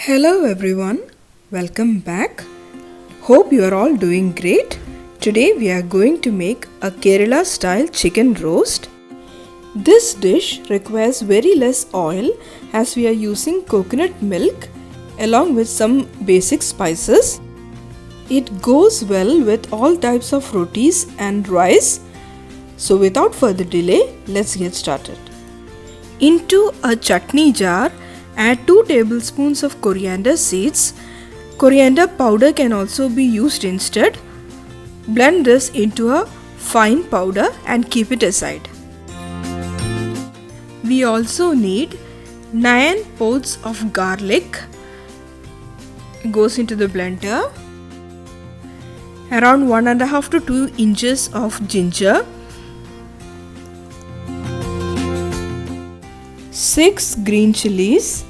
Hello everyone, welcome back. Hope you are all doing great. Today we are going to make a Kerala style chicken roast. This dish requires very less oil as we are using coconut milk along with some basic spices. It goes well with all types of rotis and rice. So without further delay, let's get started. Into a chutney jar, add 2 tablespoons of coriander seeds. Coriander powder can also be used instead. Blend this into a fine powder and keep it aside. We also need 9 pods of garlic. It goes into the blender. Around 1.5 to 2 inches of ginger. 6 green chilies.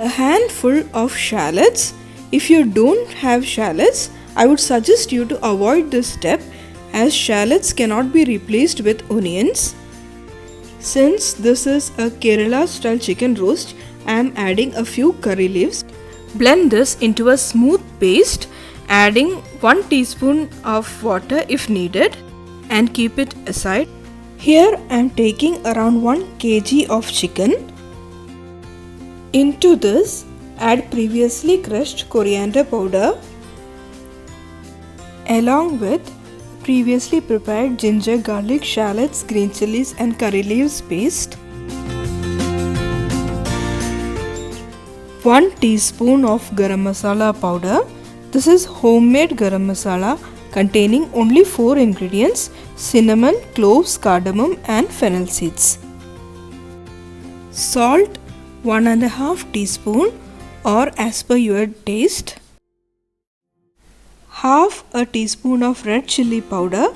A handful of shallots. If you don't have shallots, I would suggest you to avoid this step as shallots cannot be replaced with onions. Since this is a Kerala style chicken roast, I am adding a few curry leaves. Blend this into a smooth paste, adding 1 teaspoon of water if needed and keep it aside. Here I am taking around 1 kg of chicken. Into this, add previously crushed coriander powder along with previously prepared ginger, garlic, shallots, green chilies and curry leaves paste. 1 teaspoon of garam masala powder. This is homemade garam masala containing only 4 ingredients: cinnamon, cloves, cardamom and fennel seeds. Salt 1.5 teaspoon or as per your taste. Half a teaspoon of red chili powder.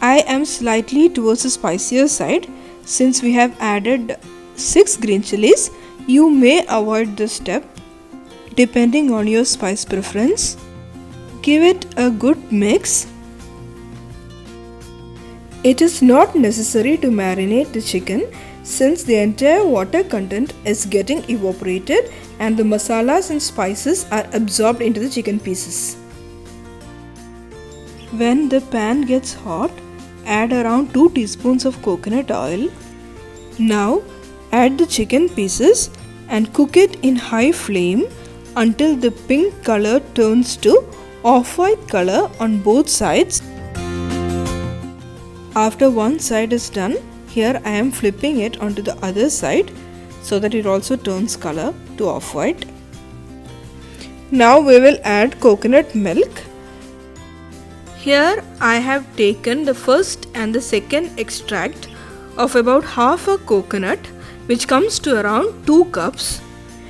I am slightly towards the spicier side. Since we have added 6 green chilies, you may avoid this step depending on your spice preference. Give it a good mix. It is not necessary to marinate the chicken since the entire water content is getting evaporated and the masalas and spices are absorbed into the chicken pieces. When the pan gets hot, add around 2 teaspoons of coconut oil. Now add the chicken pieces and cook it in high flame until the pink color turns to off-white color on both sides. After one side is done, here I am flipping it onto the other side so that it also turns color to off-white. Now we will add coconut milk. Here I have taken the first and the second extract of about half a coconut, which comes to around 2 cups.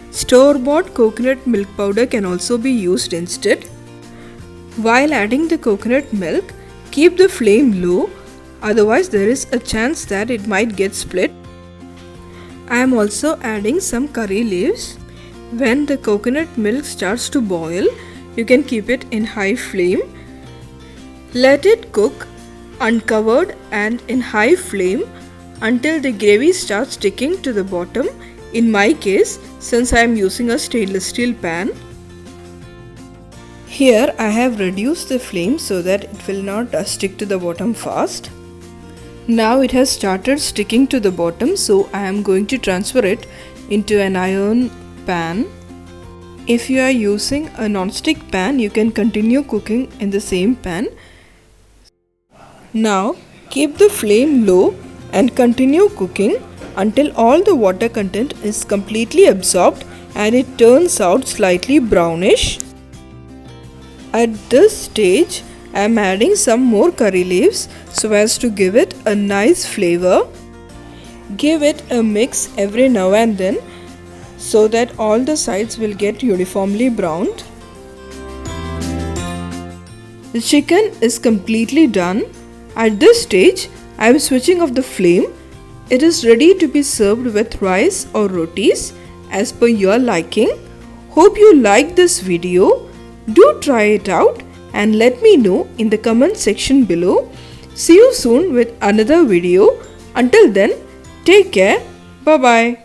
Store-bought coconut milk powder can also be used instead. While adding the coconut milk, keep the flame low, otherwise there is a chance that it might get split. I am also adding some curry leaves. When the coconut milk starts to boil, you can keep it in high flame. Let it cook uncovered and in high flame until the gravy starts sticking to the bottom. In my case, since I am using a stainless steel pan. Here I have reduced the flame so that it will not stick to the bottom fast. Now it has started sticking to the bottom, so I am going to transfer it into an iron pan. If you are using a non-stick pan, you can continue cooking in the same pan. Now keep the flame low and continue cooking until all the water content is completely absorbed and it turns out slightly brownish. At this stage, I am adding some more curry leaves so as to give it a nice flavor. Give it a mix every now and then so that all the sides will get uniformly browned. The chicken is completely done. At this stage, I am switching off the flame. It is ready to be served with rice or rotis as per your liking. Hope you liked this video. Do try it out and let me know in the comment section below. See you soon with another video. Until then, take care. Bye bye.